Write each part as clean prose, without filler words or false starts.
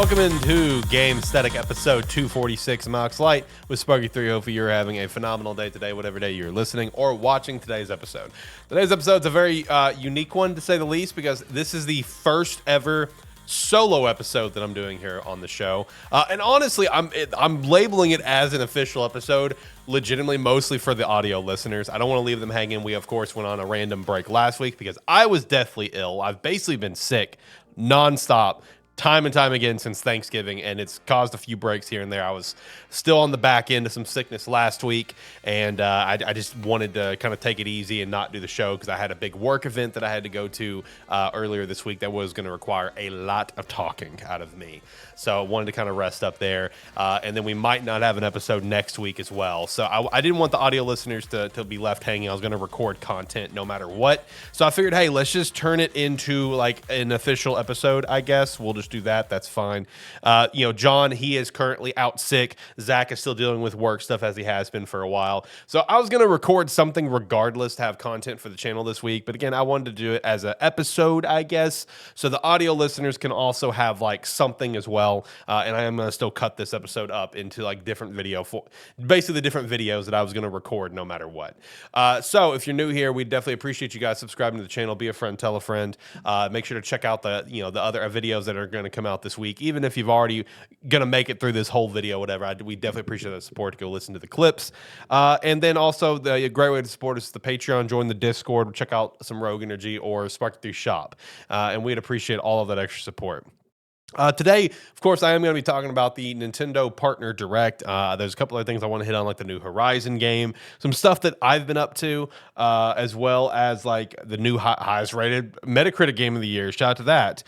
Welcome into Gamesthetic episode 246. Mox Light with Sparky3. Hopefully you're having a phenomenal day today, whatever day you're listening or watching today's episode. Today's episode is a very unique one, to say the least, because this is the first ever solo episode that I'm doing here on the show. And honestly, I'm labeling it as an official episode, legitimately mostly for the audio listeners. I don't want to leave them hanging. We, of course, went on a random break last week because I was deathly ill. I've basically been sick nonstop, time and time again since Thanksgiving, and it's caused a few breaks here and there. I was still on the back end of some sickness last week, and I just wanted to kind of take it easy and not do the show because I had a big work event that I had to go to earlier this week that was going to require a lot of talking out of me. So I wanted to kind of rest up there, and then we might not have an episode next week as well. So I didn't want the audio listeners to be left hanging. I was going to record content no matter what. So I figured, hey, let's just turn it into like an official episode, I guess. We'll just do that. That's fine. John, he is currently out sick. Zach is still dealing with work stuff as he has been for a while. So I was going to record something regardless to have content for the channel this week. But again, I wanted to do it as an episode, I guess, so the audio listeners can also have like something as well. And I am going to still cut this episode up into like different basically the different videos that I was going to record no matter what. So if you're new here, we definitely appreciate you guys subscribing to the channel. Be a friend, tell a friend. Make sure to check out the other videos that are going to come out this week. Even if you've already going to make it through this whole video, whatever, we definitely appreciate the support. Go listen to the clips. And then also a great way to support us is the Patreon. Join the Discord. Check out some Rogue Energy or Spark3 Shop. And we'd appreciate all of that extra support. Today, of course, I am going to be talking about the Nintendo Partner Direct. There's a couple of things I want to hit on, like the new Horizon game, some stuff that I've been up to, as well as like the new highest rated Metacritic game of the year. Shout out to that.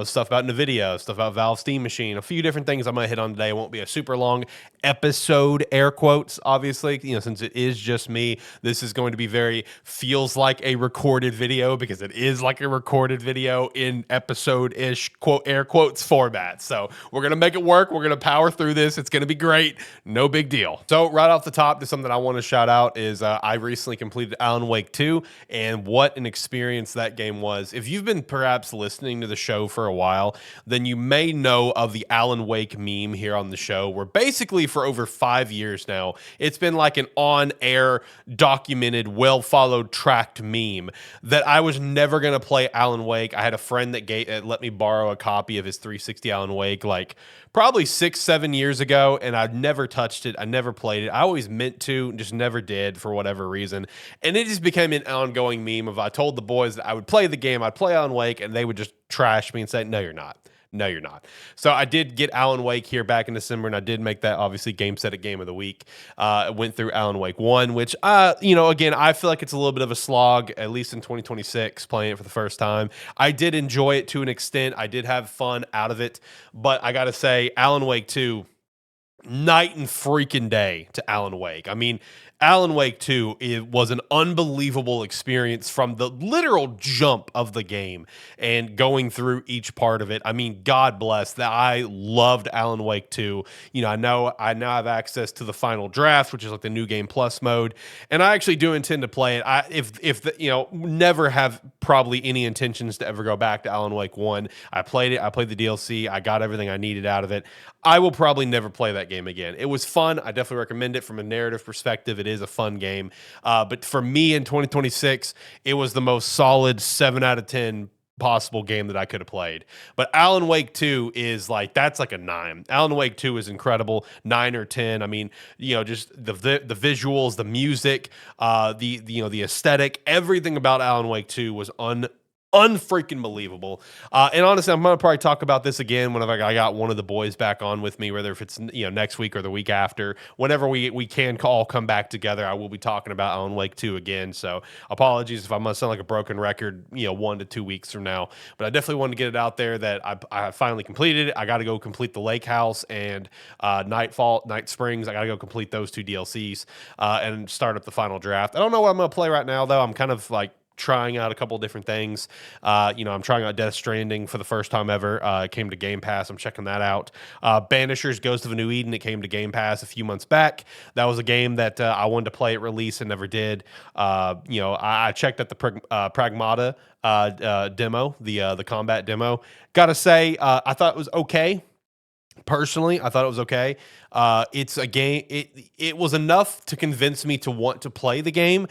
Stuff about Nvidia, stuff about Valve Steam Machine, a few different things I'm going to hit on today. It won't be a super long episode, air quotes, obviously, since it is just me. This is going to be feels like a recorded video because it is like a recorded video in episode-ish, quote, air quotes format. So we're going to make it work. We're going to power through this. It's going to be great. No big deal. So right off the top, there's something I want to shout out is I recently completed Alan Wake 2, and what an experience that game was. If you've been perhaps listening to the show for a while, then you may know of the Alan Wake meme here on the show, where basically for over 5 years now, it's been like an on-air, documented, well-followed, tracked meme that I was never going to play Alan Wake. I had a friend that let me borrow a copy of his 360 Alan Wake like probably 6-7 years ago, and I've never touched it. I never played it. I always meant to, just never did for whatever reason. And it just became an ongoing meme of I told the boys that I would play the game, I'd play Alan Wake, and they would just trash me and say, no, you're not. No, you're not. So I did get Alan Wake here back in December, and I did make that obviously Gamesthetic Game of the Week. Went through Alan Wake 1, which, again, I feel like it's a little bit of a slog, at least in 2026, playing it for the first time. I did enjoy it to an extent. I did have fun out of it, but I got to say, Alan Wake 2, night and freaking day to Alan Wake. I mean, Alan Wake 2, it was an unbelievable experience from the literal jump of the game and going through each part of it. I mean, God bless that. I loved Alan Wake 2. I now have access to the final draft, which is like the new game plus mode, and I actually do intend to play it. Never have probably any intentions to ever go back to Alan Wake 1. I played it. I played the DLC. I got everything I needed out of it. I will probably never play that game again. It was fun. I definitely recommend it from a narrative perspective. It is a fun game. But for me in 2026, it was the most solid 7 out of 10 possible game that I could have played. But Alan Wake 2 is that's like a 9. Alan Wake 2 is incredible, 9 or 10. I mean, just the visuals, the music, the aesthetic, everything about Alan Wake 2 was unfreaking believable. And honestly, I'm going to probably talk about this again whenever I got one of the boys back on with me, whether if it's next week or the week after. Whenever we can all come back together, I will be talking about Alan Wake 2 again. So apologies if I must sound like a broken record 1 to 2 weeks from now. But I definitely wanted to get it out there that I finally completed it. I got to go complete the Lake House and Night Springs. I got to go complete those 2 DLCs and start up the final draft. I don't know what I'm going to play right now, though. I'm kind of trying out a couple different things. I'm trying out Death Stranding for the first time ever. It came to Game Pass. I'm checking that out. Banishers Ghost of a New Eden. It came to Game Pass a few months back. That was a game that I wanted to play at release and never did. I checked out the Pragmata demo, the combat demo. Gotta say, I thought it was okay. Personally, I thought it was okay. It's a game. It was enough to convince me to want to play the game,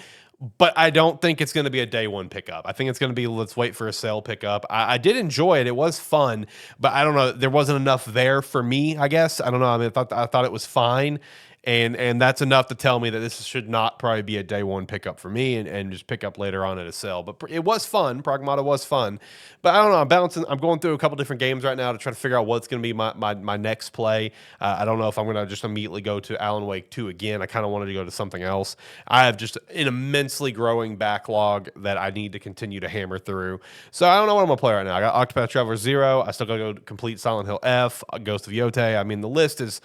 but I don't think it's going to be a day one pickup. I think it's going to be let's wait for a sale pickup. I did enjoy it. It was fun, but I don't know. There wasn't enough there for me, I guess. I don't know. I mean, I thought it was fine. And that's enough to tell me that this should not probably be a day one pickup for me and just pick up later on at a sale. But it was fun. Pragmata was fun. But I don't know. I'm going through a couple different games right now to try to figure out what's going to be my next play. I don't know if I'm going to just immediately go to Alan Wake 2 again. I kind of wanted to go to something else. I have just an immensely growing backlog that I need to continue to hammer through. So I don't know what I'm going to play right now. I got Octopath Traveler 0. I still got to go complete Silent Hill F, Ghost of Yotei. I mean, the list is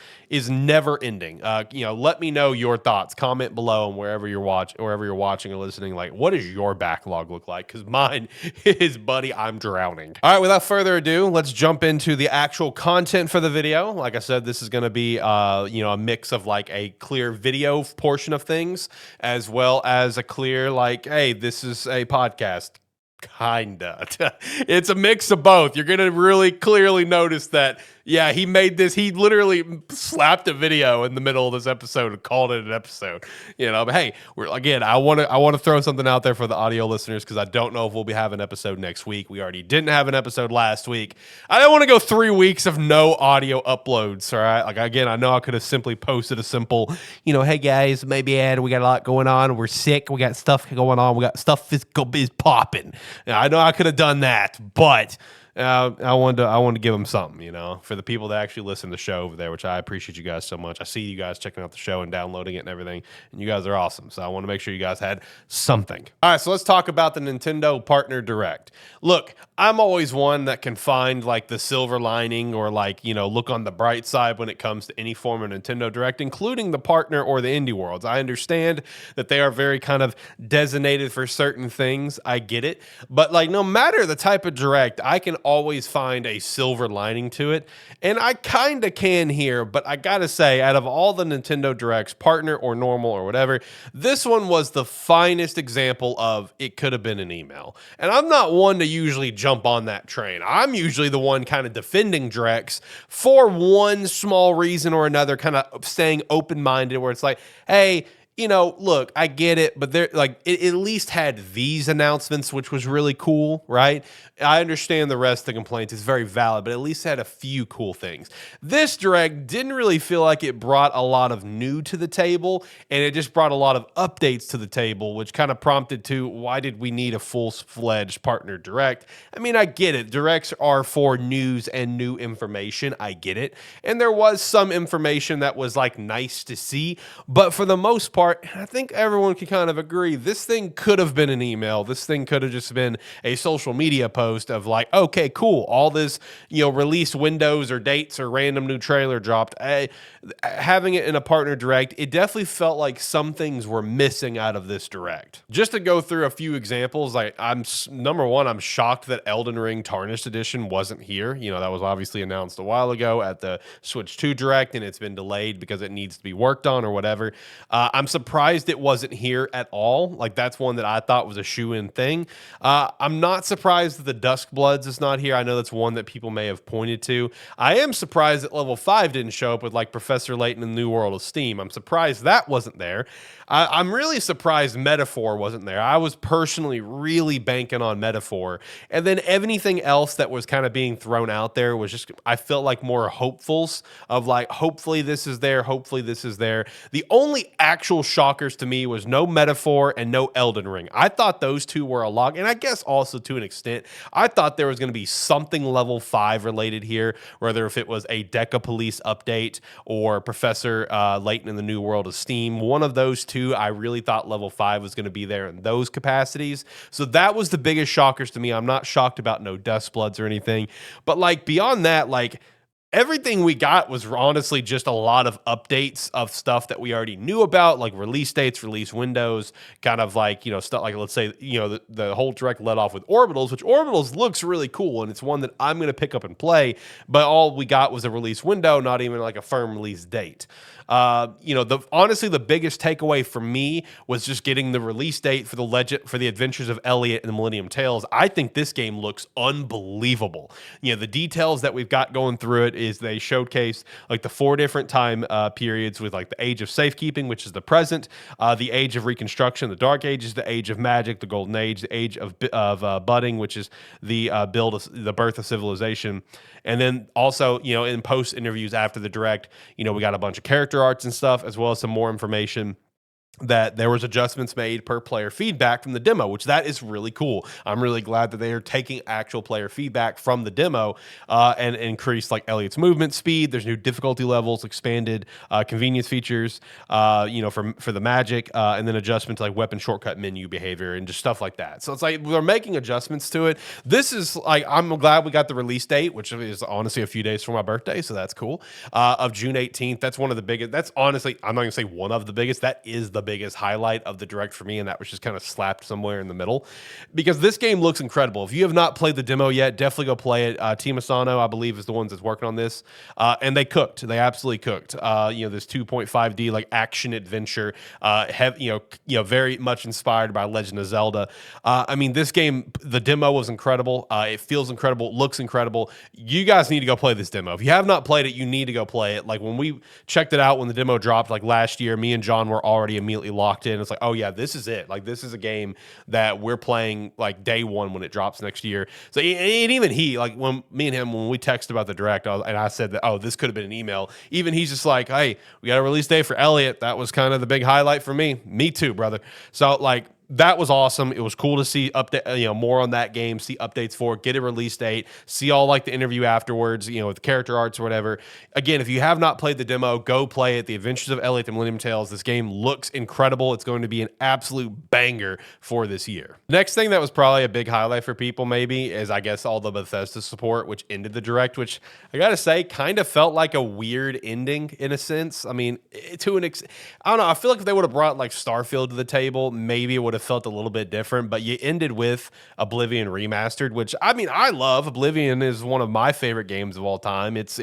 never ending. Let me know your thoughts. Comment below and wherever you're watching or listening. Like, what does your backlog look like? Because mine is, buddy, I'm drowning. All right, without further ado, let's jump into the actual content for the video. Like I said, this is going to be, a mix of like a clear video portion of things, as well as a clear like, hey, this is a podcast. Kinda. It's a mix of both. You're going to really clearly notice that, yeah, he made this. He literally slapped a video in the middle of this episode and called it an episode. But hey, I want to throw something out there for the audio listeners because I don't know if we'll be having an episode next week. We already didn't have an episode last week. I don't want to go 3 weeks of no audio uploads. All right. Like, again, I know I could have simply posted a simple, hey guys, maybe we got a lot going on. We're sick. We got stuff going on. We got stuff is popping. I know I could have done that, but I wanted to give them something, for the people that actually listen to the show over there, which I appreciate you guys so much. I see you guys checking out the show and downloading it and everything, and you guys are awesome. So I want to make sure you guys had something. All right, so let's talk about the Nintendo Partner Direct. Look, I'm always one that can find like the silver lining or like, look on the bright side when it comes to any form of Nintendo Direct, including the partner or the indie worlds. I understand that they are very kind of designated for certain things. I get it. But like, no matter the type of Direct, I can always find a silver lining to it. And I kind of can here, but I got to say, out of all the Nintendo Directs, partner or normal or whatever, this one was the finest example of it could have been an email. And I'm not one to usually jump on that train. I'm usually the one kind of defending Directs for one small reason or another, kind of staying open-minded where it's like, hey, look, I get it, but it at least had these announcements, which was really cool, right? I understand the rest of the complaints is very valid, but at least had a few cool things. This Direct didn't really feel like it brought a lot of new to the table, and it just brought a lot of updates to the table, which kind of prompted to why did we need a full-fledged Partner Direct? I mean, I get it. Directs are for news and new information. I get it. And there was some information that was like nice to see, but for the most part, I think everyone can kind of agree this thing could have been an email. This thing could have just been a social media post of like, okay, cool. All this, release windows or dates or random new trailer dropped. Having it in a Partner Direct, it definitely felt like some things were missing out of this Direct. Just to go through a few examples, number one, I'm shocked that Elden Ring Tarnished Edition wasn't here. That was obviously announced a while ago at the Switch 2 Direct, and it's been delayed because it needs to be worked on or whatever. I'm surprised it wasn't here at all. Like, that's one that I thought was a shoe-in thing. I'm not surprised that the Dusk Bloods is not here. I know that's one that people may have pointed to. I am surprised that Level 5 didn't show up with like Professor Layton in the New World of Steam. I'm surprised that wasn't there. I'm really surprised Metaphor wasn't there. I was personally really banking on Metaphor. And then anything else that was kind of being thrown out there was just, I felt like more hopefuls of like, hopefully this is there, hopefully this is there. The only actual shockers to me was no Metaphor and no Elden Ring. I thought those two were a lock, and I guess also to an extent, I thought there was going to be something Level 5 related here, whether if it was a Deca Police update or Professor Layton in the New World of Steam. One of those two, I really thought Level 5 was going to be there in those capacities. So that was the biggest shockers to me. I'm not shocked about no Dust Bloods or anything, but like beyond that, like everything we got was honestly just a lot of updates of stuff that we already knew about, like release dates, release windows, kind of like, stuff like, let's say, the whole direct led off with Orbitals, which Orbitals looks really cool, and it's one that I'm going to pick up and play, but all we got was a release window, not even like a firm release date. Honestly, the biggest takeaway for me was just getting the release date for the Adventures of Elliot and the Millennium Tales. I think this game looks unbelievable. The details that we've got going through it is they showcase like the 4 different time periods with like the Age of Safekeeping, which is the present, the Age of Reconstruction, the Dark Ages, the Age of Magic, the Golden Age, the Age of Budding, which is the the birth of civilization. And then also, in post interviews after the direct, we got a bunch of character arts and stuff, as well as some more information that there was adjustments made per player feedback from the demo, which that is really cool. I'm really glad that they are taking actual player feedback from the demo and increase like Elliot's movement speed. There's new difficulty levels, expanded convenience features, for the magic, and then adjustment to like weapon shortcut menu behavior and just stuff like that. So it's like they're making adjustments to it. This is like, I'm glad we got the release date, which is honestly a few days for my birthday, so that's cool. Of June 18th. That's one of the biggest. That's honestly, I'm not gonna say one of the biggest. That is the biggest highlight of the direct for me, and that was just kind of slapped somewhere in the middle because this game looks incredible. If you have not played the demo yet, definitely go play it. Team Asano, I believe, is the ones that's working on this, and they cooked. They absolutely cooked. This 2.5D like action adventure, very much inspired by Legend of Zelda. This game, the demo was incredible. It feels incredible, looks incredible. You guys need to go play this demo. If you have not played it, you need to go play it. Like when we checked it out when the demo dropped, like last year, me and John were already immediately locked in. It's like, oh yeah, this is it. Like this is a game that we're playing like day one when it drops next year. So and even he, like when me and him, when we texted about the direct, I said that, oh, this could have been an email. Even he's just like, hey, we got a release day for Elliot. That was kind of the big highlight for me. Me too, brother. So like, that was awesome. It was cool to see more on that game, see updates for it, get a release date, see all like the interview afterwards, with the character arts or whatever. Again, if you have not played the demo, go play it. The Adventures of Elliot and Millennium Tales. This game looks incredible. It's going to be an absolute banger for this year. Next thing that was probably a big highlight for people maybe is, I guess, all the Bethesda support, which ended the direct, which I gotta say kind of felt like a weird ending in a sense. I mean, I don't know. I feel like if they would have brought like Starfield to the table, maybe it would have felt a little bit different, but you ended with Oblivion Remastered, which I love. Oblivion is one of my favorite games of all time. It's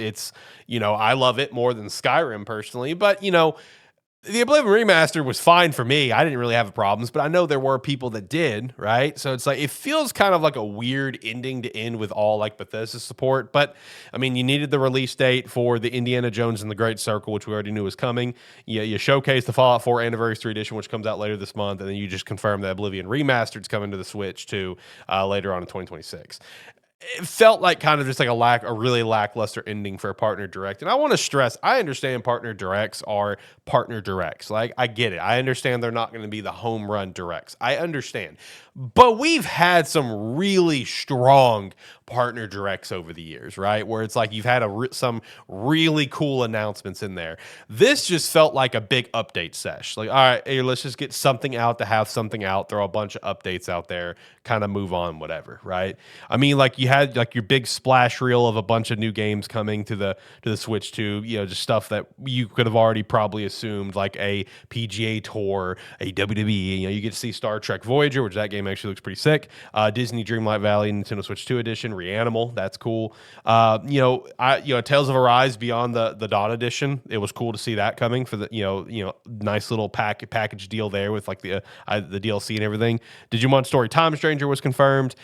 I love it more than Skyrim personally, but the Oblivion Remastered was fine for me. I didn't really have problems, but I know there were people that did, right? So it's like, it feels kind of like a weird ending to end with all like Bethesda support. But I mean, you needed the release date for the Indiana Jones and the Great Circle, which we already knew was coming. You showcased the Fallout 4 Anniversary Edition, which comes out later this month. And then you just confirmed that Oblivion Remastered is coming to the Switch too later on in 2026. It felt like kind of just like a really lackluster ending for a partner direct. And I want to stress, I understand partner directs are partner directs. Like, I get it. I understand they're not going to be the home run directs. I understand. But we've had some really strong partner directs over the years, right? Where it's like you've had some really cool announcements in there. This just felt like a big update sesh. Like, all right, hey, let's just get something out to have something out, throw a bunch of updates out there, kind of move on, whatever, right? I mean, like you had like your big splash reel of a bunch of new games coming to the Switch too, just stuff that you could have already probably assumed, like a PGA Tour, a WWE. You get to see Star Trek Voyager, which that game actually looks pretty sick. Disney Dreamlight Valley Nintendo Switch 2 edition, Reanimal, that's cool. Tales of Arise Beyond the Dawn edition. It was cool to see that coming for the nice little package deal there with like the DLC and everything. Digimon Story Time Stranger was confirmed.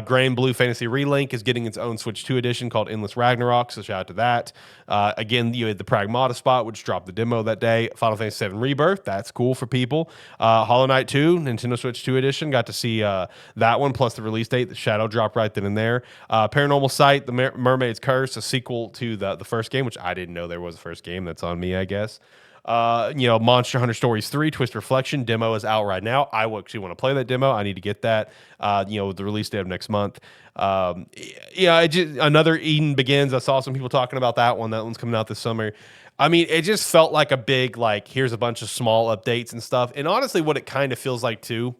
Gray and Blue Fantasy Relink is getting its own Switch 2 edition called Endless Ragnarok, so shout out to that. Again, you had the Pragmata Spot, which dropped the demo that day. Final Fantasy VII Rebirth, that's cool for people. Hollow Knight 2, Nintendo Switch 2 edition, got to see that one, plus the release date. The Shadow dropped right then and there. Paranormal Sight, The Mermaid's Curse, a sequel to the first game, which I didn't know there was a first game. That's on me, I guess. Monster Hunter Stories 3, Twist Reflection, demo is out right now. I actually want to play that demo. I need to get that, with the release date of next month. Another Eden Begins. I saw some people talking about that one. That one's coming out this summer. I mean, it just felt like a big, like, here's a bunch of small updates and stuff. And honestly, what it kind of feels like too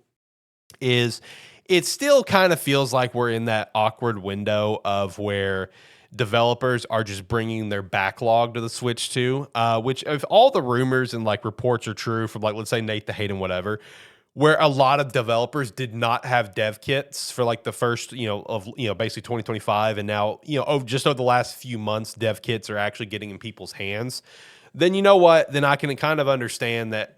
is it still kind of feels like we're in that awkward window of where developers are just bringing their backlog to the Switch 2, which if all the rumors and like reports are true from like, let's say Nate the Hayden, whatever, where a lot of developers did not have dev kits for like the first, basically 2025. And now, just over the last few months, dev kits are actually getting in people's hands. Then you know what? Then I can kind of understand that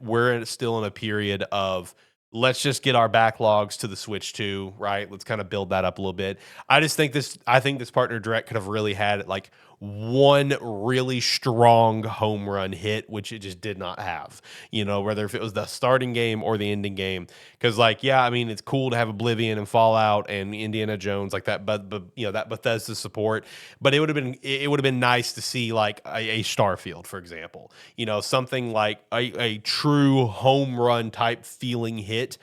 still in a period of let's just get our backlogs to the Switch 2, right? Let's kind of build that up a little bit. I think this partner direct could have really had like one really strong home run hit, which it just did not have, whether if it was the starting game or the ending game. Because like, yeah, I mean, it's cool to have Oblivion and Fallout and Indiana Jones like that, but that Bethesda support, but it would have been nice to see like a Starfield, for example, something like a true home run type feeling hit,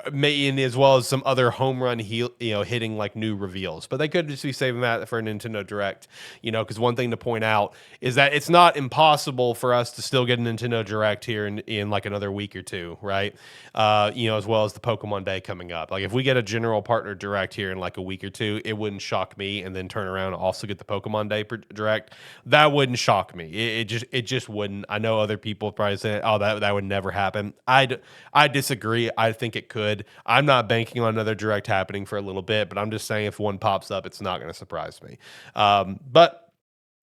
and as well as some other home run hitting like new reveals. But they could just be saving that for a Nintendo Direct, because one thing to point out is that it's not impossible for us to still get a Nintendo Direct here in like another week or two, right? As well as the Pokemon Day coming up. Like if we get a general partner Direct here in like a week or two, it wouldn't shock me, and then turn around and also get the Pokemon Day Direct. That wouldn't shock me. It just wouldn't. I know other people probably say, "Oh, that would never happen." I disagree. I think it could. I'm not banking on another Direct happening for a little bit, but I'm just saying if one pops up, it's not going to surprise me. But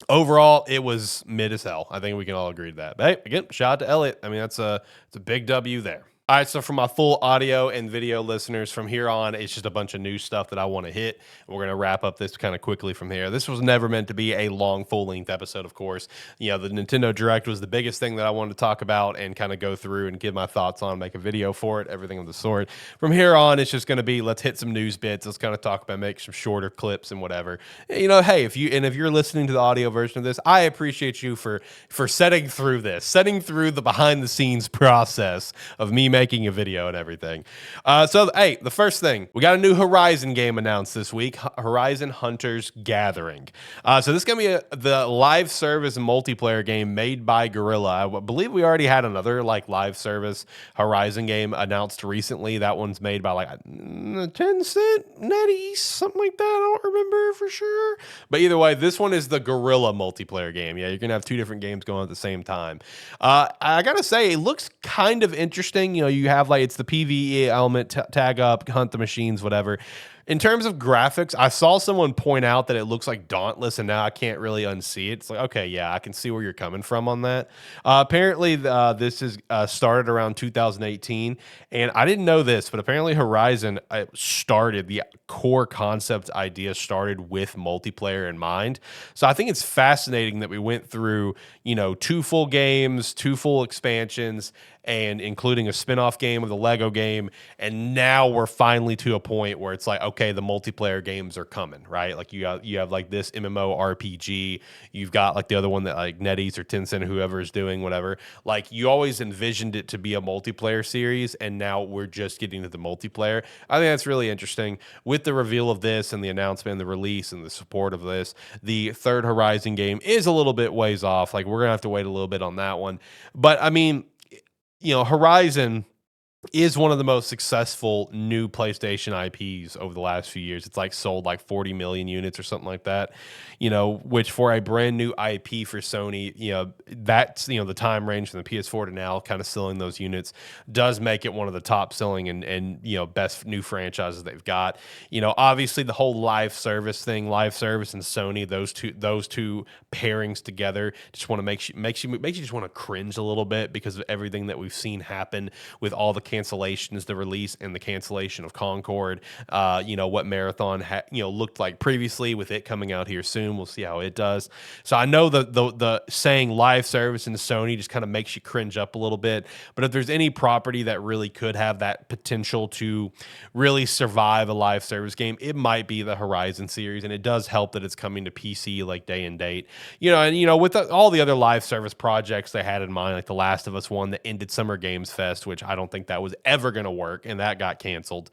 overall, it was mid as hell. I think we can all agree to that. But hey, again, shout out to Elliot. I mean, it's a big W there. All right, so for my full audio and video listeners, from here on, it's just a bunch of new stuff that I want to hit. We're going to wrap up this kind of quickly from here. This was never meant to be a long, full-length episode, of course. The Nintendo Direct was the biggest thing that I wanted to talk about and kind of go through and give my thoughts on, make a video for it, everything of the sort. From here on, it's just going to be, let's hit some news bits. Let's kind of talk about, make some shorter clips and whatever. Hey, if you're listening to the audio version of this, I appreciate you for setting through the behind-the-scenes process of me making a video and everything. Hey, the first thing, we got a new Horizon game announced this week, Horizon Hunters Gathering. So this is going to be the live service multiplayer game made by Guerrilla. I believe we already had another like live service Horizon game announced recently. That one's made by like 10-cent NetEase, something like that. I don't remember for sure. But either way, this one is the Guerrilla multiplayer game. Yeah, you're going to have two different games going at the same time. I got to say, it looks kind of interesting. You have like, it's the PvE element, tag up, hunt the machines, whatever. In terms of graphics, I saw someone point out that it looks like Dauntless, and now I can't really unsee it. It's like, okay, yeah, I can see where you're coming from on that. Apparently, this is started around 2018, and I didn't know this, but apparently Horizon the core concept idea started with multiplayer in mind. So I think it's fascinating that we went through, 2 full games, 2 full expansions, and including a spin-off game of the Lego game, and now we're finally to a point where it's like, okay, the multiplayer games are coming, right? Like you have like this MMO RPG, you've got like the other one that like NetEase or Tencent or whoever is doing, whatever. Like you always envisioned it to be a multiplayer series, and now we're just getting to the multiplayer. I think that's really interesting. With the reveal of this and the announcement and the release and the support of this, the third Horizon game is a little bit ways off. Like we're gonna have to wait a little bit on that one. But I mean, Horizon is one of the most successful new PlayStation IPs over the last few years. It's like sold like 40 million units or something like that, which for a brand new IP for Sony, that's, the time range from the PS4 to now kind of selling those units does make it one of the top selling and best new franchises they've got. Obviously the whole live service and Sony, those two pairings together just want to makes you just want to cringe a little bit because of everything that we've seen happen with all the cancellations, the release and the cancellation of Concord. What Marathon looked like previously with it coming out here soon. We'll see how it does. So I know the saying live service and Sony just kind of makes you cringe up a little bit. But if there's any property that really could have that potential to really survive a live service game, it might be the Horizon series. And it does help that it's coming to PC like day and date. With all the other live service projects they had in mind, like The Last of Us one that ended Summer Games Fest, which I don't think that was ever going to work, and that got canceled.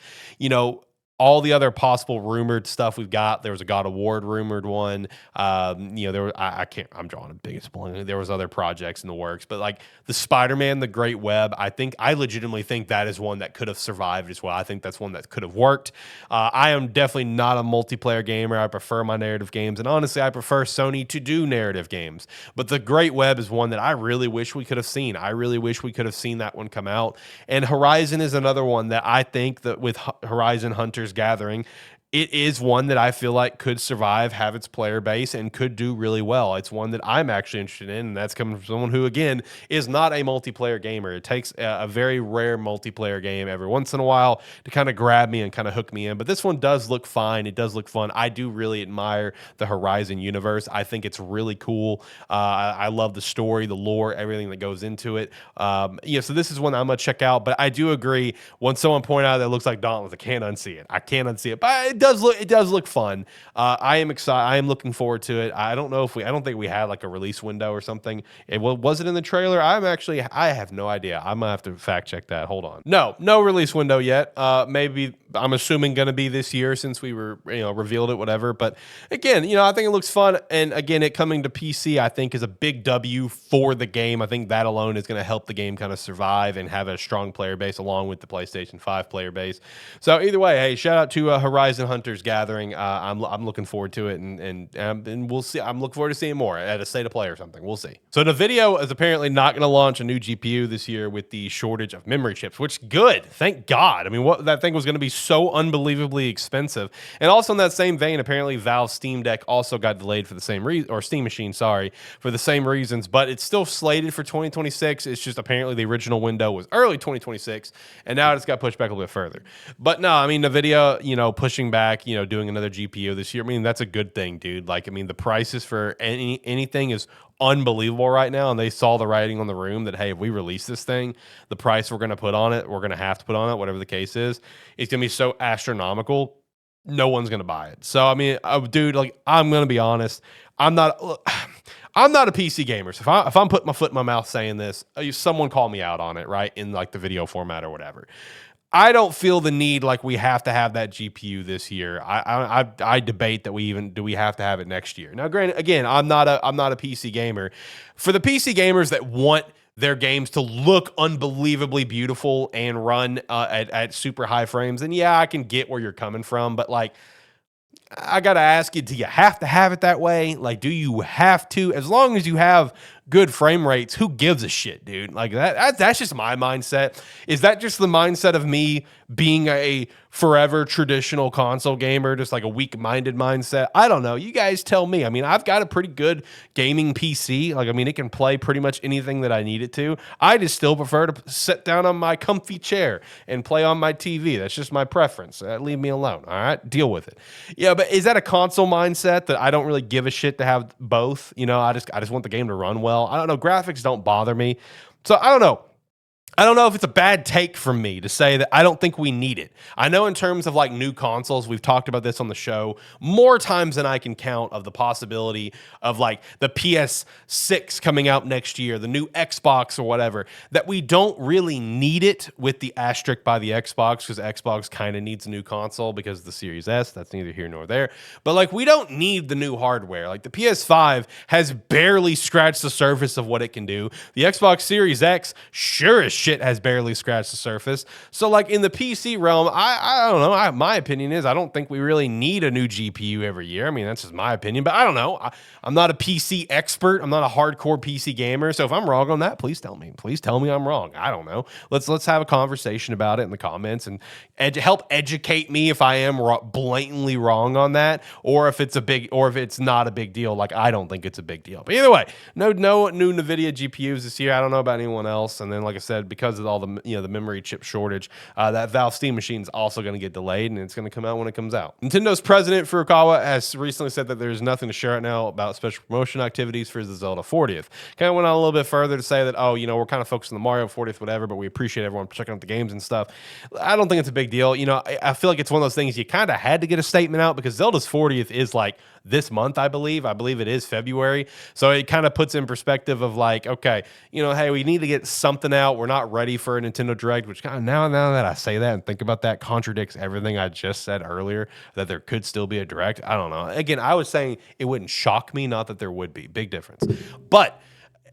all the other possible rumored stuff we've got. There was a God of War rumored one. There was, I'm drawing a biggest blank. There was other projects in the works, but like the Spider-Man, the Great Web, I legitimately think that is one that could have survived as well. I think that's one that could have worked. I am definitely not a multiplayer gamer. I prefer my narrative games, and honestly, I prefer Sony to do narrative games. But the Great Web is one that I really wish we could have seen. I really wish we could have seen that one come out. And Horizon is another one that I think that with Horizon Hunters Gathering, it is one that I feel like could survive, have its player base, and could do really well. It's one that I'm actually interested in, and that's coming from someone who, again, is not a multiplayer gamer. It takes a very rare multiplayer game every once in a while to kind of grab me and kind of hook me in. But this one does look fine. It does look fun. I do really admire the Horizon universe. I think it's really cool. I love the story, the lore, everything that goes into it. So this is one I'm going to check out. But I do agree, when someone pointed out that it looks like Dauntless, I can't unsee it. I can't unsee it. But it does look fun. I am excited. I am looking forward to it. I don't think we had like a release window or something. Was it in the trailer? I have no idea. I'm gonna have to fact check that. Hold on. No release window yet. Maybe I'm assuming gonna be this year since we were revealed it, whatever. But again, I think it looks fun. And again, it coming to PC, I think is a big W for the game. I think that alone is gonna help the game kind of survive and have a strong player base along with the PlayStation 5 player base. So either way, hey, shout out to Horizon Hunters Gathering. I'm looking forward to it, and we'll see. I'm looking forward to seeing more at a State of Play or something. We'll see. So Nvidia is apparently not going to launch a new GPU this year with the shortage of memory chips, which good. Thank God. I mean, that thing was going to be so unbelievably expensive. And also in that same vein, apparently Valve's Steam Deck also got delayed for the same reason, or Steam Machine, sorry, for the same reasons, but it's still slated for 2026. It's just apparently the original window was early 2026, and now it's got pushed back a little bit further. But no, I mean, Nvidia, pushing back, doing another GPU this year. I mean, that's a good thing, dude. Like, I mean, the prices for anything is unbelievable right now, and they saw the writing on the room that, hey, if we release this thing, the price we're going to put on it, we're going to have to put on it, whatever the case is, it's going to be so astronomical, no one's going to buy it. So, I mean, dude, like, I'm going to be honest, I'm not a PC gamer. So if I'm putting my foot in my mouth saying this, someone call me out on it, right, in like the video format or whatever. I don't feel the need like we have to have that GPU this year. I debate that do we have to have it next year. Now, granted, again, I'm not a PC gamer. For the PC gamers that want their games to look unbelievably beautiful and run at super high frames, then yeah, I can get where you're coming from. But like, I gotta ask you, do you have to have it that way? Like, do you have to? As long as you have good frame rates, who gives a shit, dude? Like that's just my mindset. Is that just the mindset of me being a forever traditional console gamer, just like a weak-minded mindset? I don't know. You guys tell me. I mean, I've got a pretty good gaming PC. Like, I mean, it can play pretty much anything that I need it to. I just still prefer to sit down on my comfy chair and play on my TV. That's just my preference. Leave me alone. All right, deal with it. Yeah, but is that a console mindset that I don't really give a shit to have both? I just want the game to run well. I don't know. Graphics don't bother me. So I don't know. I don't know if it's a bad take from me to say that I don't think we need it. I know in terms of like new consoles, we've talked about this on the show more times than I can count, of the possibility of like the PS6 coming out next year, the new Xbox or whatever, that we don't really need it, with the asterisk by the Xbox, because Xbox kind of needs a new console because of the Series S. That's neither here nor there. But like, we don't need the new hardware. Like, the PS5 has barely scratched the surface of what it can do. The Xbox Series X sure as shit has barely scratched the surface. So like, in the PC realm, I don't know. My opinion is I don't think we really need a new GPU every year. I mean, that's just my opinion, but I don't know. I'm not a PC expert. I'm not a hardcore PC gamer. So if I'm wrong on that, please tell me. Please tell me I'm wrong. I don't know. Let's have a conversation about it in the comments and help educate me if I am blatantly wrong on that, or if it's not a big deal. Like, I don't think it's a big deal. But either way, no new Nvidia GPUs this year. I don't know about anyone else. And then, like I said, because of all the the memory chip shortage, that Valve Steam Machine is also going to get delayed, and it's going to come out when it comes out. Nintendo president Furukawa has recently said that there's nothing to share right now about special promotion activities for the Zelda 40th. Kind of went on a little bit further to say that, we're kind of focused on the Mario 40th, whatever, but we appreciate everyone checking out the games and stuff. I don't think it's a big deal. I feel like it's one of those things you kind of had to get a statement out, because Zelda's 40th is like this month, I believe. I believe it is February. So it kind of puts in perspective of like, okay, you know, hey, we need to get something out. We're not ready for a Nintendo Direct, which kind of now that I say that and think about that contradicts everything I just said earlier, that there could still be a Direct. I don't know. Again, I was saying it wouldn't shock me, not that there would be. Big difference. But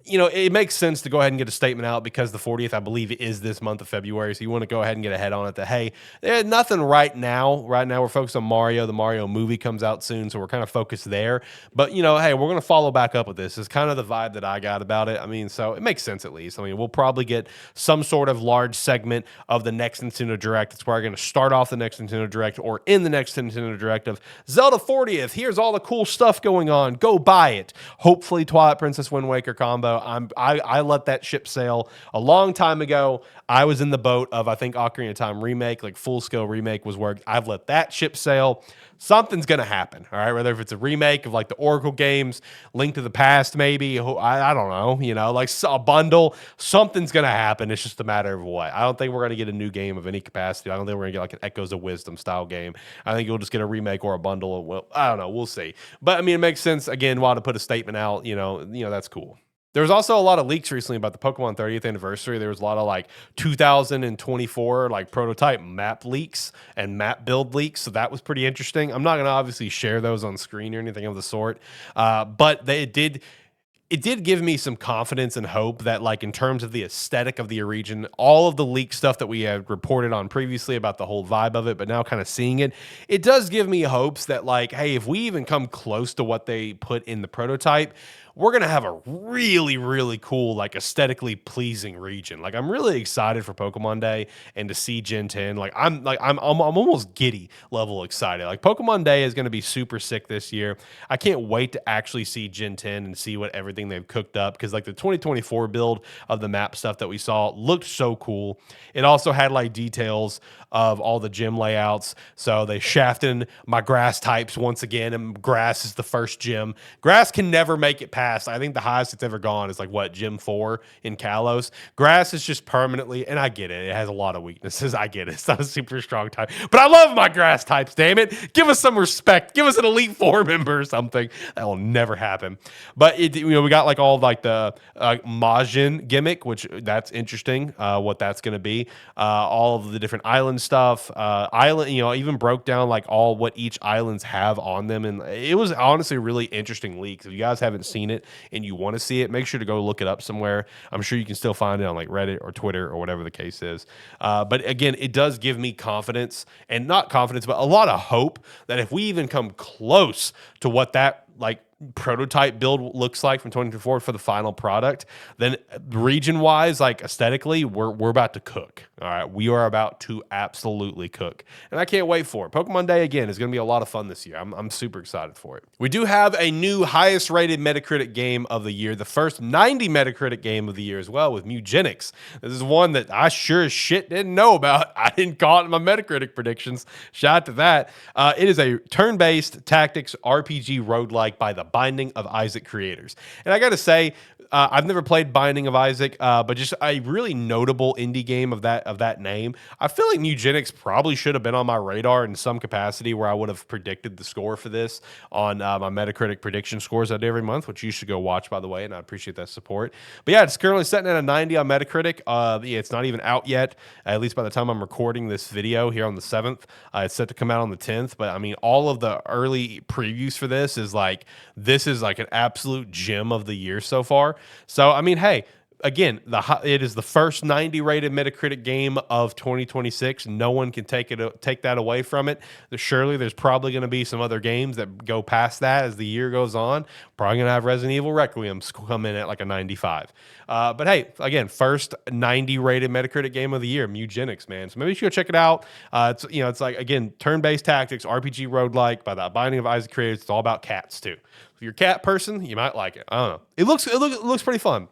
you know, it makes sense to go ahead and get a statement out because the 40th, I believe, is this month of February. So you want to go ahead and get ahead on it that, hey, there's nothing right now. Right now, we're focused on Mario. The Mario movie comes out soon, so we're kind of focused there. But, you know, hey, we're going to follow back up with this. It's kind of the vibe that I got about it. I mean, so it makes sense at least. I mean, we'll probably get some sort of large segment of the next Nintendo Direct. It's probably going to start off the next Nintendo Direct or in the next Nintendo Direct of Zelda 40th. Here's all the cool stuff going on. Go buy it. Hopefully, Twilight Princess Wind Waker combo. I let that ship sail a long time ago. I was in the boat of, I think, Ocarina of Time remake, like full scale remake was where I've let that ship sail. Something's going to happen, all right? Whether if it's a remake of like the Oracle games, Link to the Past, maybe, I don't know, you know, like a bundle, something's going to happen. It's just a matter of what. I don't think we're going to get a new game of any capacity. I don't think we're going to get like an Echoes of Wisdom style game. I think you'll just get a remake or a bundle. Well, I don't know. We'll see. But I mean, it makes sense, again, while to put a statement out, you know, that's cool. There was also a lot of leaks recently about the Pokemon 30th anniversary. There was a lot of like 2024 like prototype map leaks and map build leaks. So that was pretty interesting. I'm not going to obviously share those on screen or anything of the sort. But it did give me some confidence and hope that, like, in terms of the aesthetic of the region, all of the leak stuff that we had reported on previously about the whole vibe of it, but now kind of seeing it, it does give me hopes that, like, hey, if we even come close to what they put in the prototype, we're going to have a really, really cool, like, aesthetically pleasing region. Like, I'm really excited for Pokemon Day and to see Gen 10. I'm almost giddy level excited. Like, Pokemon Day is going to be super sick this year. I can't wait to actually see Gen 10 and see what everything they've cooked up, because like the 2024 build of the map stuff that we saw looked so cool. It also had like details of all the gym layouts. So they shafted my grass types once again, and grass is the first gym. Grass can never make it past. I think the highest it's ever gone is like what, gym 4 in Kalos. Grass is just permanently, and I get it, it has a lot of weaknesses. I get it. It's not a super strong type, but I love my grass types, damn it. Give us some respect. Give us an Elite Four member or something. That will never happen. But we got like all like the Majin gimmick, which that's interesting. What that's going to be. All of the different island stuff. Even broke down like all what each islands have on them, and it was honestly a really interesting leak. If you guys haven't seen it and you want to see it, make sure to go look it up somewhere. I'm sure you can still find it on like Reddit or Twitter or whatever the case is. But again, it does give me confidence, and not confidence, but a lot of hope that if we even come close to what that like prototype build looks like from 2024 for the final product, then region wise, like aesthetically, we're about to cook. All right, we are about to absolutely cook, and I can't wait for it. Pokemon Day again is going to be a lot of fun this year. I'm super excited for it. We do have a new highest rated Metacritic game of the year, the first 90 Metacritic game of the year as well, with Mewgenics. This is one that I sure as shit didn't know about. I didn't call it in my Metacritic predictions. Shout out to that. It is a turn-based tactics RPG roguelike by the Binding of Isaac creators. And I got to say, I've never played Binding of Isaac, but just a really notable indie game of that name. I feel like Mewgenics probably should have been on my radar in some capacity, where I would have predicted the score for this on my Metacritic prediction scores I do every month, which you should go watch, by the way, and I appreciate that support. But yeah, it's currently sitting at a 90 on Metacritic. It's not even out yet, at least by the time I'm recording this video here on the 7th. It's set to come out on the 10th, but I mean, all of the early previews for this is like an absolute gem of the year so far. So, I mean, hey, again, it is the first 90 rated Metacritic game of 2026. No one can take that away from it. Surely there's probably going to be some other games that go past that as the year goes on. Probably going to have Resident Evil Requiem come in at like a 95. But hey, again, first 90 rated Metacritic game of the year, Mewgenics, man. So maybe you should go check it out. It's like, again, turn-based tactics, RPG roguelike by the Binding of Isaac creators. It's all about cats too. If you're a cat person, you might like it. I don't know. It looks pretty fun.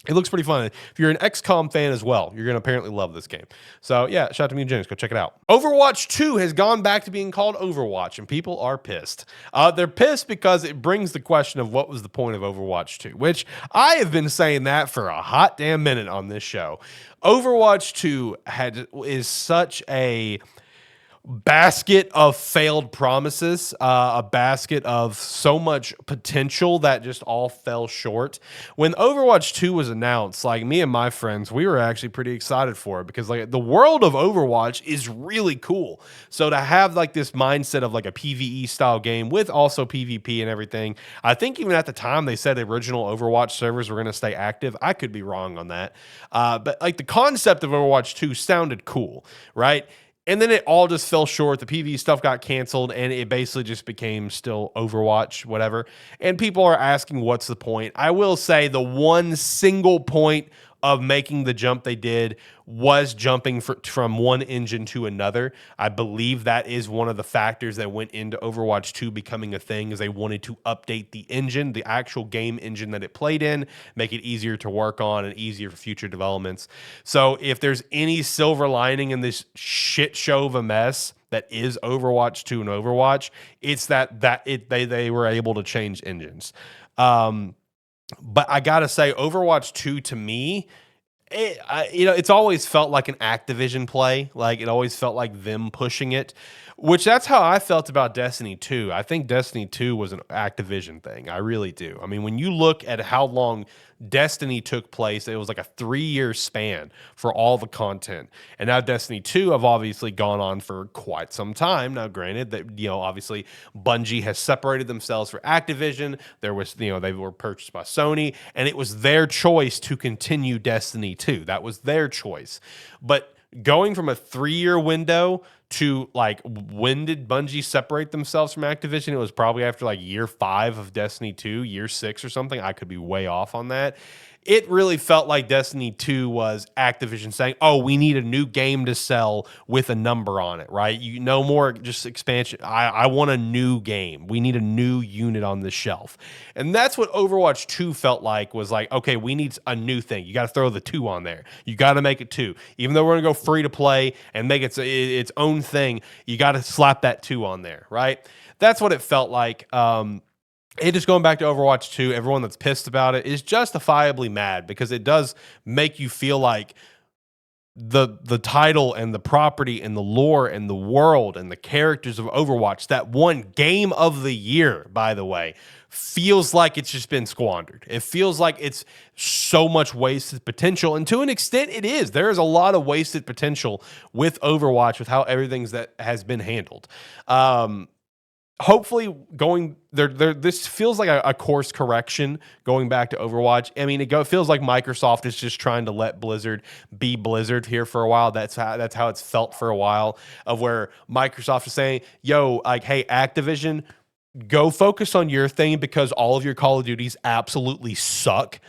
It looks pretty fun. If you're an XCOM fan as well, you're going to apparently love this game. So yeah, shout out to Mewgenics. Go check it out. Overwatch 2 has gone back to being called Overwatch, and people are pissed. They're pissed because it brings the question of what was the point of Overwatch 2, which I have been saying that for a hot damn minute on this show. Overwatch 2 is such a basket of failed promises, a basket of so much potential that just all fell short. When Overwatch 2 was announced, like me and my friends, we were actually pretty excited for it because like the world of Overwatch is really cool. So to have like this mindset of like a PvE style game with also PvP and everything, I think even at the time they said the original Overwatch servers were going to stay active. I could be wrong on that. But like the concept of Overwatch 2 sounded cool, right? And then it all just fell short. The PvE stuff got canceled, and it basically just became still Overwatch, whatever. And people are asking, what's the point? I will say the one single point of making the jump they did was jumping from one engine to another. I believe that is one of the factors that went into Overwatch 2 becoming a thing, is they wanted to update the engine, the actual game engine that it played in, make it easier to work on and easier for future developments. So if there's any silver lining in this shit show of a mess that is Overwatch 2 and Overwatch, it's that they were able to change engines. But I gotta say, Overwatch 2 to me, it's always felt like an Activision play. Like it always felt like them pushing it, which that's how I felt about Destiny 2. I think Destiny 2 was an Activision thing. I really do. I mean, when you look at how long Destiny took place, it was like a 3-year span for all the content. And now Destiny 2 have obviously gone on for quite some time. Now, granted that, obviously Bungie has separated themselves for Activision. There was, they were purchased by Sony, and it was their choice to continue Destiny 2. That was their choice. But going from a 3-year window to like, when did Bungie separate themselves from Activision? It was probably after like year 5 of Destiny 2, year 6 or something. I could be way off on that. It really felt like Destiny 2 was Activision saying, oh, we need a new game to sell with a number on it, right? No more just expansion. I want a new game. We need a new unit on the shelf. And that's what Overwatch 2 felt like, was like, okay, we need a new thing. You got to throw the 2 on there. You got to make it 2. Even though we're going to go free to play and make its own thing, you got to slap that 2 on there, right? That's what it felt like. It just going back to Overwatch 2, everyone that's pissed about it is justifiably mad, because it does make you feel like the title and the property and the lore and the world and the characters of Overwatch, that one game of the year, by the way, feels like it's just been squandered. It feels like it's so much wasted potential, and to an extent it is. There is a lot of wasted potential with Overwatch, with how everything's that has been handled. Hopefully going there, this feels like a course correction going back to Overwatch. I mean, it feels like Microsoft is just trying to let Blizzard be Blizzard here for a while. That's how it's felt for a while, of where Microsoft is saying, yo, like, hey, Activision, go focus on your thing because all of your Call of Duties absolutely suck.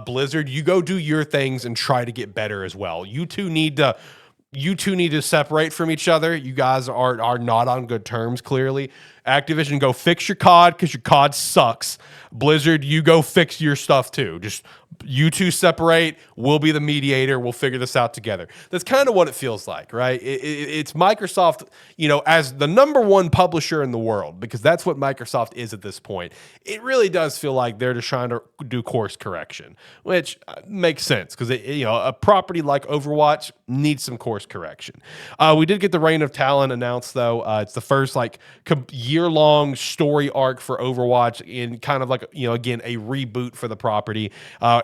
Blizzard, you go do your things and try to get better as well. You two need to separate from each other. You guys are not on good terms, clearly. Activision, go fix your COD because your COD sucks. Blizzard, you go fix your stuff too. Just you two separate. We'll be the mediator. We'll figure this out together. That's kind of what it feels like, right? It's Microsoft, as the number one publisher in the world, because that's what Microsoft is at this point. It really does feel like they're just trying to do course correction, which makes sense, because a property like Overwatch needs some course correction. We did get the Reign of Talon announced, though. It's the first year-long story arc for Overwatch, in kind of like again, a reboot for the property.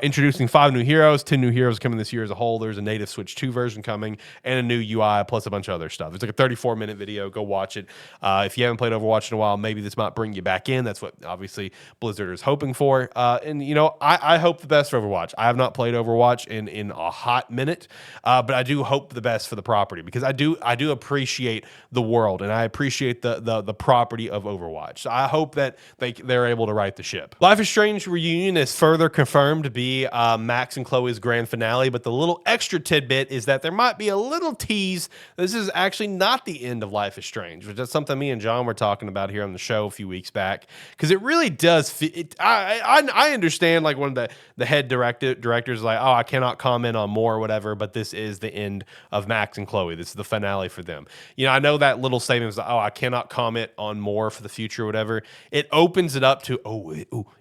Introducing 5 new heroes, 10 new heroes coming this year as a whole. There's a native Switch 2 version coming, and a new UI, plus a bunch of other stuff. It's like a 34-minute video. Go watch it. If you haven't played Overwatch in a while, maybe this might bring you back in. That's what obviously Blizzard is hoping for. And I hope the best for Overwatch. I have not played Overwatch in a hot minute, but I do hope the best for the property, because I do appreciate the world, and I appreciate the property of Overwatch. So I hope that they're able to right the ship. Life is Strange Reunion is further confirmed to be Max and Chloe's grand finale, but the little extra tidbit is that there might be a little tease. This is actually not the end of Life is Strange, which is something me and John were talking about here on the show a few weeks back, because it really does fit. I understand, like, one of the head directors is like, oh, I cannot comment on more or whatever, but this is the end of Max and Chloe. This is the finale for them. I know that little statement was like, oh, I cannot comment on more for the future or whatever. It opens it up to,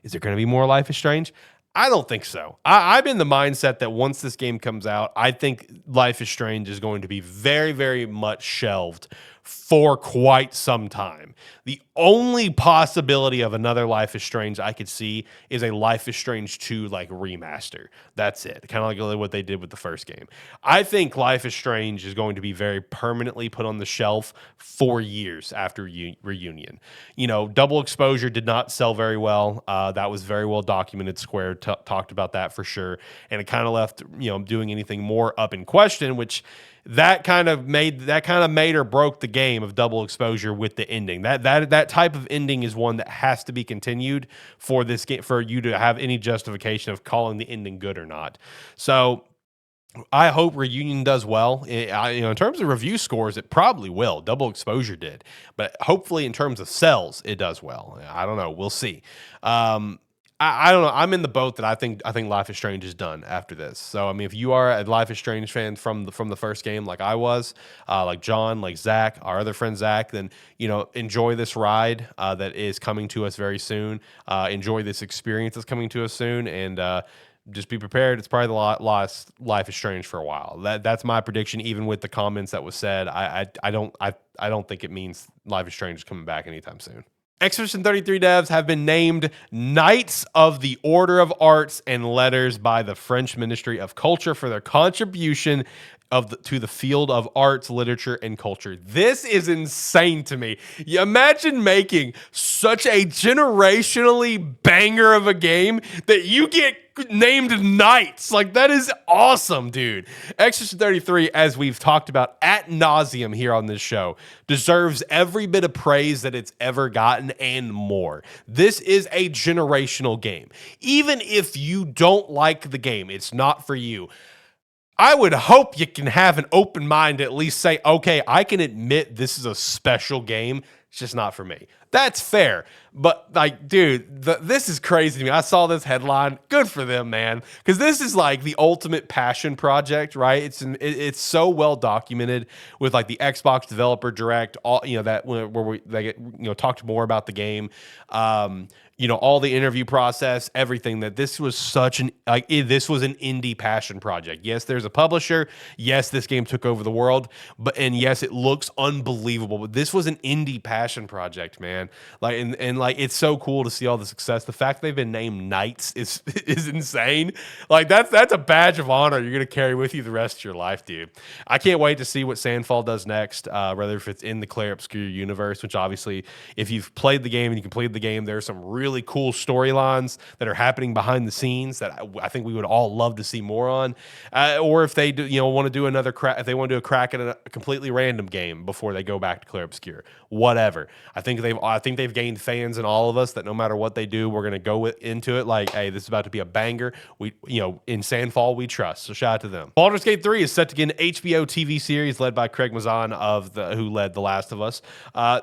is there going to be more Life is Strange? I don't think so. I'm in the mindset that once this game comes out, I think Life is Strange is going to be very, very much shelved for quite some time. The only possibility of another Life is Strange I could see is a Life is Strange 2 like remaster. That's it. Kind of like what they did with the first game. I think Life is Strange is going to be very permanently put on the shelf for years after Reunion. You know, Double Exposure did not sell very well. That was very well documented. Square talked about that for sure. And it kind of left, you know, doing anything more up in question, which that kind of made or broke the game of Double Exposure with the ending. That type of ending is one that has to be continued for this game, for you to have any justification of calling the ending good or not. So I hope Reunion does well. In terms of review scores, it probably will. Double Exposure did, but hopefully in terms of sales, it does well. I don't know. We'll see. I don't know. I'm in the boat that I think Life is Strange is done after this. So I mean, if you are a Life is Strange fan from the first game, like I was, like John, like Zach, our other friend Zach, then enjoy this ride that is coming to us very soon. Enjoy this experience that's coming to us soon, and just be prepared. It's probably the last Life is Strange for a while. That's my prediction. Even with the comments that was said, I don't think it means Life is Strange is coming back anytime soon. Expedition 33 devs have been named Knights of the Order of Arts and Letters by the French Ministry of Culture for their contribution to the field of arts, literature, and culture. This is insane to me. You imagine making such a generationally banger of a game that you get named Knights. Like, that is awesome, dude. Expedition 33, as we've talked about ad nauseum here on this show, deserves every bit of praise that it's ever gotten and more. This is a generational game. Even if you don't like the game, it's not for you, I would hope you can have an open mind to at least say, okay, I can admit this is a special game. It's just not for me. That's fair. But, like, dude, this is crazy to me. I saw this headline. Good for them, man. Because this is, like, the ultimate passion project, right? It's so well documented with, like, the Xbox Developer Direct, all, that where they get, talked more about the game. All the interview process, everything, that this was this was an indie passion project. Yes, there's a publisher. Yes, this game took over the world, and yes, it looks unbelievable, but this was an indie passion project, man. Like, and like, it's so cool to see all the success. The fact they've been named Knights is insane. Like, that's a badge of honor you're going to carry with you the rest of your life, dude. I can't wait to see what Sandfall does next, whether if it's in the Claire Obscure universe, which obviously, if you've played the game and you completed the game, there's some really cool storylines that are happening behind the scenes that I think we would all love to see more on. Or if they do, want to do another crack, if they want to do a crack at a completely random game before they go back to Claire Obscure, whatever. I think they've gained fans in all of us that no matter what they do, we're going to go into it like, hey, this is about to be a banger. We, in Sandfall, we trust. So shout out to them. Baldur's Gate 3 is set to get an HBO TV series led by Craig Mazin who led The Last of Us.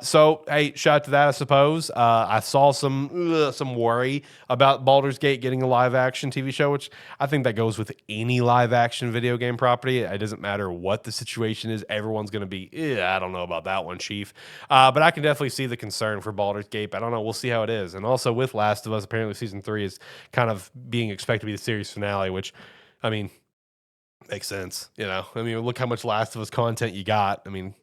So hey, shout out to that, I suppose. I saw some worry about Baldur's Gate getting a live action TV show, which I think that goes with any live action video game property. It doesn't matter what the situation is. Everyone's going to be, I don't know about that one, Chief. But I can definitely see the concern for Baldur's Gate. I don't know. We'll see how it is. And also with Last of Us, apparently season 3 is kind of being expected to be the series finale, which, I mean, makes sense. Look how much Last of Us content you got. I mean,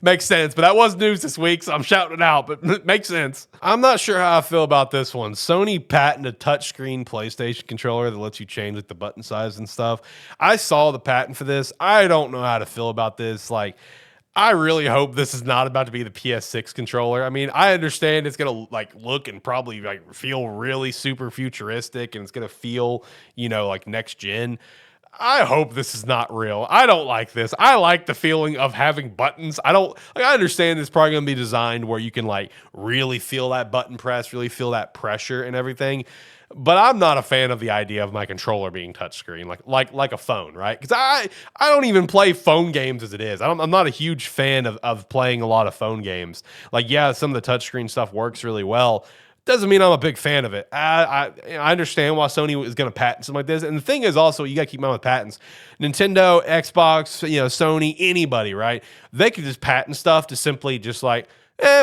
makes sense, but that was news this week, so I'm shouting it out, but it makes sense. I'm not sure how I feel about this one. Sony patented a touchscreen PlayStation controller that lets you change like the button size and stuff. I saw the patent for this. I don't know how to feel about this. Like, I really hope this is not about to be the PS6 controller. I mean, I understand it's going to like look and probably like feel really super futuristic, and it's going to feel, like next gen. I hope this is not real. I don't like this. I like the feeling of having buttons. I understand it's probably going to be designed where you can like really feel that button press, really feel that pressure and everything. But I'm not a fan of the idea of my controller being touchscreen, like a phone, right? Because I don't even play phone games as it is. I'm not a huge fan of playing a lot of phone games. Like, yeah, some of the touchscreen stuff works really well. Doesn't mean I'm a big fan of it. I understand why Sony is going to patent something like this. And the thing is also, you got to keep in mind with patents. Nintendo, Xbox, Sony, anybody, right? They could just patent stuff to simply just like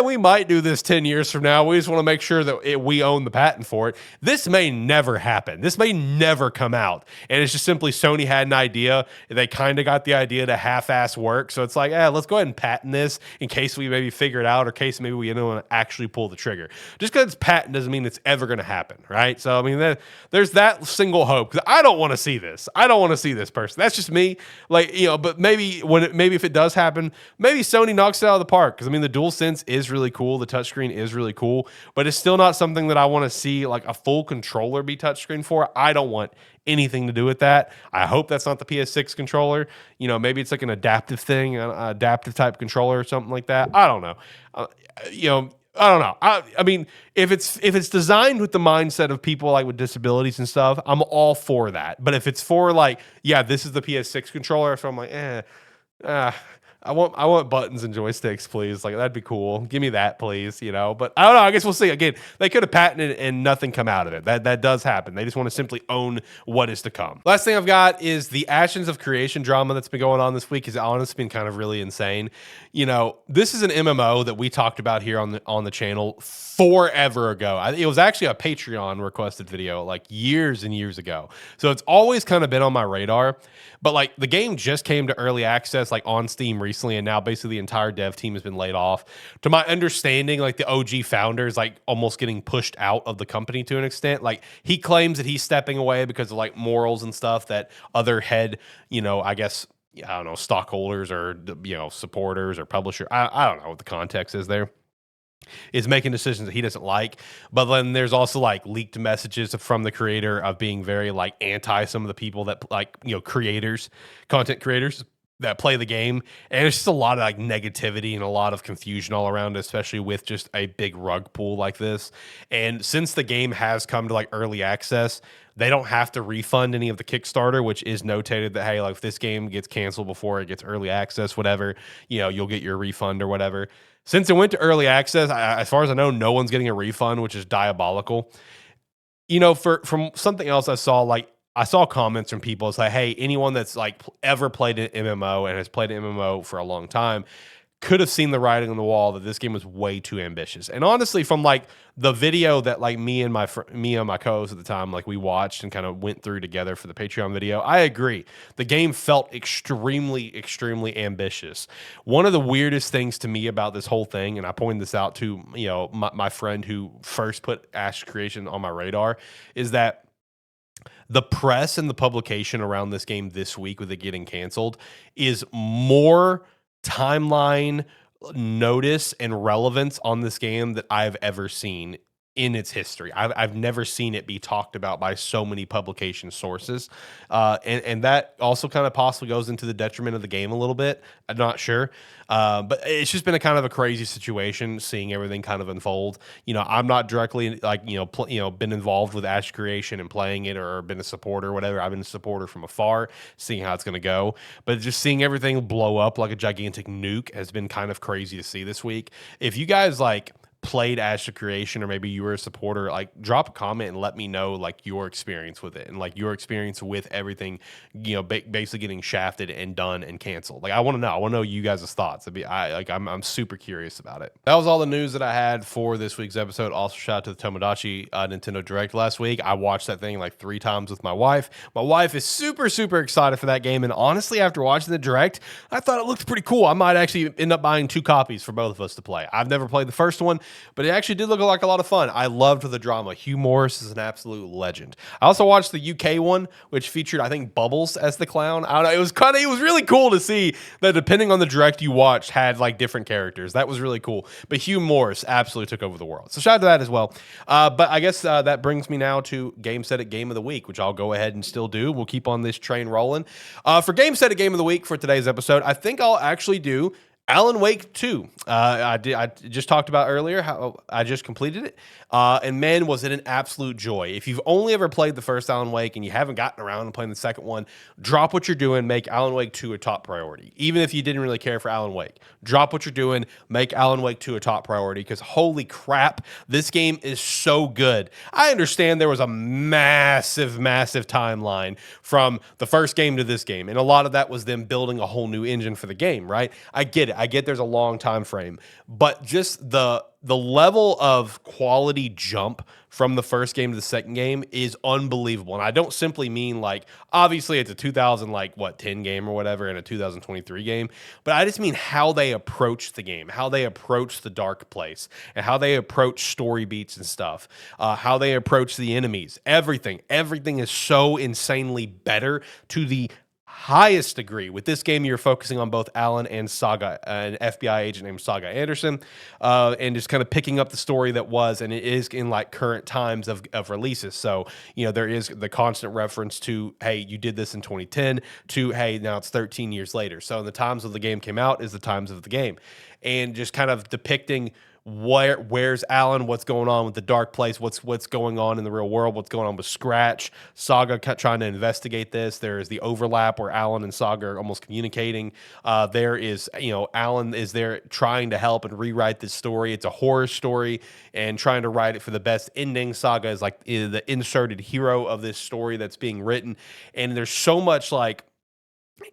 we might do this 10 years from now. We just want to make sure that we own the patent for it. This may never happen. This may never come out. And it's just simply Sony had an idea. They kind of got the idea to half-ass work. So it's like, let's go ahead and patent this in case we maybe figure it out or in case maybe we don't want to actually pull the trigger. Just because it's patent doesn't mean it's ever going to happen, right? So, I mean, there's that single hope. Because I don't want to see this. I don't want to see this person. That's just me. Like, but maybe if it does happen, maybe Sony knocks it out of the park. Because, I mean, the DualSense is really cool. The touchscreen is really cool, but it's still not something that I want to see like a full controller be touchscreen for. I don't want anything to do with that. I hope that's not the PS6 controller. Maybe it's like an adaptive thing, an adaptive type controller or something like that. I don't know. I don't know. I mean, if it's designed with the mindset of people like with disabilities and stuff, I'm all for that. But if it's for like, this is the PS6 controller, so I'm like, I want buttons and joysticks, please. Like, that'd be cool. Give me that, please. But I don't know. I guess we'll see. Again, they could have patented it and nothing come out of it. That does happen. They just want to simply own what is to come. Last thing I've got is the Ashes of Creation drama that's been going on this week. Has honestly been kind of really insane. This is an MMO that we talked about here on the channel forever ago. It was actually a Patreon requested video like years and years ago. So it's always kind of been on my radar. But like the game just came to early access like on Steam recently, and now basically the entire dev team has been laid off. To my understanding, like the OG founder is like almost getting pushed out of the company to an extent. Like he claims that he's stepping away because of like morals and stuff that other head, I guess, I don't know, stockholders or supporters or publisher. I don't know what the context is there. Is making decisions that he doesn't like. But then there's also like leaked messages from the creator of being very like anti some of the people that like, creators, content creators that play the game. And it's just a lot of like negativity and a lot of confusion all around, especially with just a big rug pull like this. And since the game has come to like early access, they don't have to refund any of the Kickstarter, which is notated that, hey, like if this game gets canceled before it gets early access, whatever, you'll get your refund or whatever. Since it went to early access, as far as I know, no one's getting a refund, which is diabolical. From something else I saw, like I saw comments from people. It's like, hey, anyone that's like ever played an MMO and has played an MMO for a long time could have seen the writing on the wall that this game was way too ambitious. And honestly, from like the video that like me and my co-host at the time, like we watched and kind of went through together for the Patreon video, I agree. The game felt extremely, extremely ambitious. One of the weirdest things to me about this whole thing, and I pointed this out to my friend who first put Ash Creation on my radar, is that the press and the publication around this game this week with it getting canceled is more timeline notice and relevance on this game that I've ever seen in its history. I've never seen it be talked about by so many publication sources. And that also kind of possibly goes into the detriment of the game a little bit. I'm not sure. But it's just been a kind of a crazy situation seeing everything kind of unfold. I'm not directly like, been involved with Ash Creation and playing it or been a supporter or whatever. I've been a supporter from afar, seeing how it's going to go. But just seeing everything blow up like a gigantic nuke has been kind of crazy to see this week. If you guys like played Ash of Creation or maybe you were a supporter, like drop a comment and let me know like your experience with it and like your experience with everything, basically getting shafted and done and canceled. Like I want to know you guys' thoughts. I'm super curious about it. That was all the news that I had for this week's episode. Also shout out to the Tomodachi Nintendo Direct last week. I watched that thing like 3 times with my wife. My wife is super, super excited for that game. And honestly, after watching the Direct, I thought it looked pretty cool. I might actually end up buying 2 copies for both of us to play. I've never played the first one, but it actually did look like a lot of fun. I loved the drama. Hugh Morris is an absolute legend. I also watched the UK one, which featured, I think, Bubbles as the clown. I don't know. It was really cool to see that depending on the Direct you watched had like different characters. That was really cool. But Hugh Morris absolutely took over the world. So shout out to that as well. But I guess that brings me now to Gamesthetic Game of the Week, which I'll go ahead and still do. We'll keep on this train rolling. For Gamesthetic Game of the Week for today's episode, I think I'll actually do Alan Wake 2. I just talked about earlier how I just completed it. And man, was it an absolute joy. If you've only ever played the first Alan Wake and you haven't gotten around to playing the second one, drop what you're doing, make Alan Wake 2 a top priority. Even if you didn't really care for Alan Wake, drop what you're doing, make Alan Wake 2 a top priority, because holy crap, this game is so good. I understand there was a massive, massive timeline from the first game to this game, and a lot of that was them building a whole new engine for the game, right? I get it. I get there's a long time frame, but just the level of quality jump from the first game to the second game is unbelievable. And I don't simply mean like, obviously it's a 10 game or whatever and a 2023 game, but I just mean how they approach the game, how they approach the dark place, and how they approach story beats and stuff, how they approach the enemies, everything is so insanely better to the highest degree. With this game, you're focusing on both Alan and Saga, an FBI agent named Saga Anderson, and just kind of picking up the story that was, and it is in like current times of releases. So, you know, there is the constant reference to, hey, you did this in 2010, to, hey, now it's 13 years later. So in the times of the game came out is the times of the game. And just kind of depicting where's Alan, what's going on with the dark place, what's going on in the real world, what's going on with Scratch, Saga trying to investigate this. There is the overlap where Alan and Saga are almost communicating. There is, you know, Alan is there trying to help and rewrite this story. It's a horror story and trying to write it for the best ending. Saga is like the inserted hero of this story that's being written, and there's so much like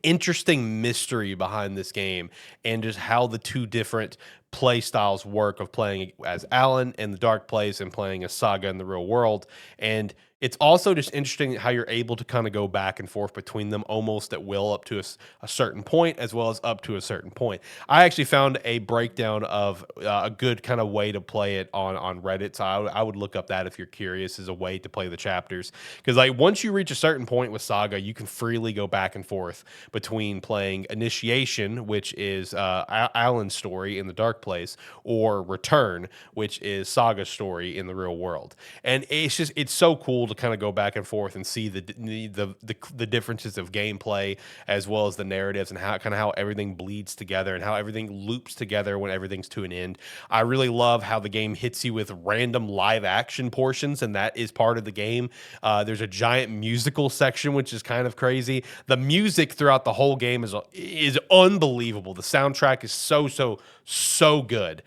interesting mystery behind this game and just how the two different play styles work of playing as Alan in the dark place and playing as Saga in the real world. And it's also just interesting how you're able to kind of go back and forth between them almost at will up to a certain point, as well as up to a certain point. I actually found a breakdown of a good kind of way to play it on Reddit. So I would look up that if you're curious as a way to play the chapters. Because like once you reach a certain point with Saga, you can freely go back and forth between playing Initiation, which is Alan's story in the dark place, or Return, which is Saga's story in the real world. And it's so cool to kind of go back and forth and see the differences of gameplay as well as the narratives and how everything bleeds together and how everything loops together when everything's to an end. I really love how the game hits you with random live action portions, and that is part of the game. There's a giant musical section, which is kind of crazy. The music throughout the whole game is unbelievable. The soundtrack is so good.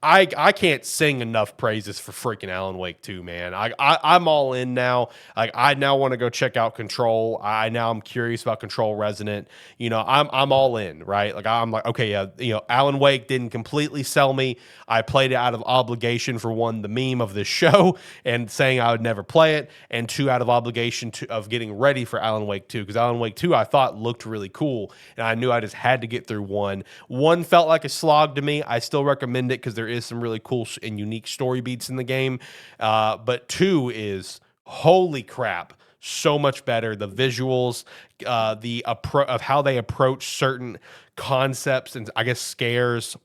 I can't sing enough praises for freaking Alan Wake 2, man. I'm all in now. Like I now want to go check out Control. I'm curious about Control Resonant. You know, I'm all in, right? Like I'm like, okay, yeah, you know, Alan Wake didn't completely sell me. I played it out of obligation for one, the meme of this show and saying I would never play it, and two, out of obligation of getting ready for Alan Wake 2, because Alan Wake 2 I thought looked really cool, and I knew I just had to get through one. One felt like a slog to me. I still recommend it because there is some really cool and unique story beats in the game. But 2 is, holy crap, so much better. The visuals, of how they approach certain concepts and I guess scares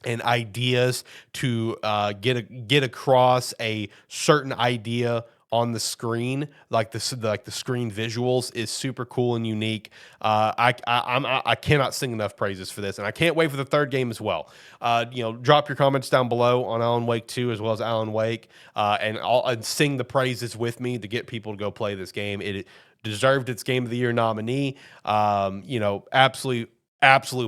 and ideas to get across a certain idea on the screen, like the screen visuals is super cool and unique. I cannot sing enough praises for this, and I can't wait for the third game as well. You know, drop your comments down below on Alan Wake 2 as well as Alan Wake, and sing the praises with me to get people to go play this game. It deserved its Game of the Year nominee. You know, absolute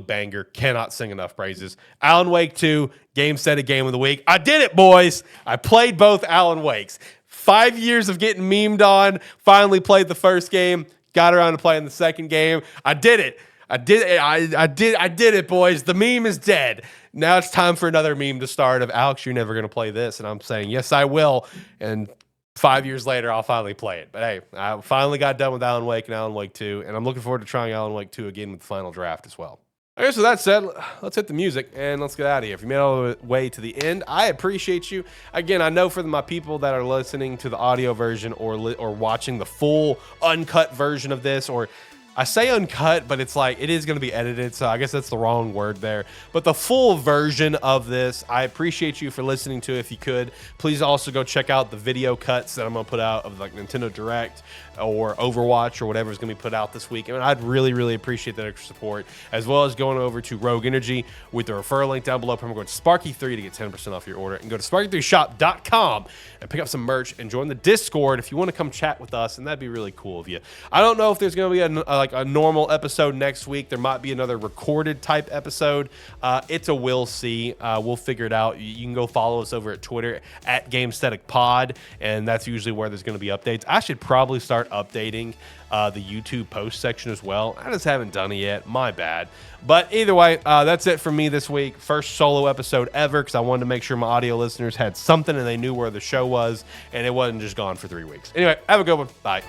banger. Cannot sing enough praises. Alan Wake 2, Gamestead Game of the Week. I did it, boys. I played both Alan Wakes. 5 years of getting memed on. Finally played the first game. Got around to playing the second game. I did it. I did it, boys. The meme is dead. Now it's time for another meme to start of, Alex, you're never going to play this. And I'm saying, yes, I will. And 5 years later, I'll finally play it. But hey, I finally got done with Alan Wake and Alan Wake 2, and I'm looking forward to trying Alan Wake 2 again with the final draft as well. Okay, so that said, let's hit the music and let's get out of here. If you made it all the way to the end, I appreciate you. Again, I know for my people that are listening to the audio version or watching the full uncut version of this, or I say uncut, but it's like it is going to be edited, so I guess that's the wrong word there. But the full version of this, I appreciate you for listening to it. If you could, please also go check out the video cuts that I'm going to put out of like Nintendo Direct or Overwatch or whatever is going to be put out this week. I mean, I'd really appreciate that extra support, as well as going over to Rogue Energy with the referral link down below. Promo code Sparky3 to get 10% off your order, and go to sparky3shop.com and pick up some merch and join the Discord if you want to come chat with us, and that'd be really cool of you. I don't know if there's going to be like a normal episode next week. There might be another recorded type episode. It's a we'll see. We'll figure it out. You can go follow us over at Twitter at Gamesthetic Pod, and that's usually where there's going to be updates. I should probably start updating the YouTube post section as well. I just haven't done it yet. My bad. But either way, that's it for me this week. First solo episode ever, because I wanted to make sure my audio listeners had something and they knew where the show was, and it wasn't just gone for 3 weeks. Anyway, have a good one. Bye.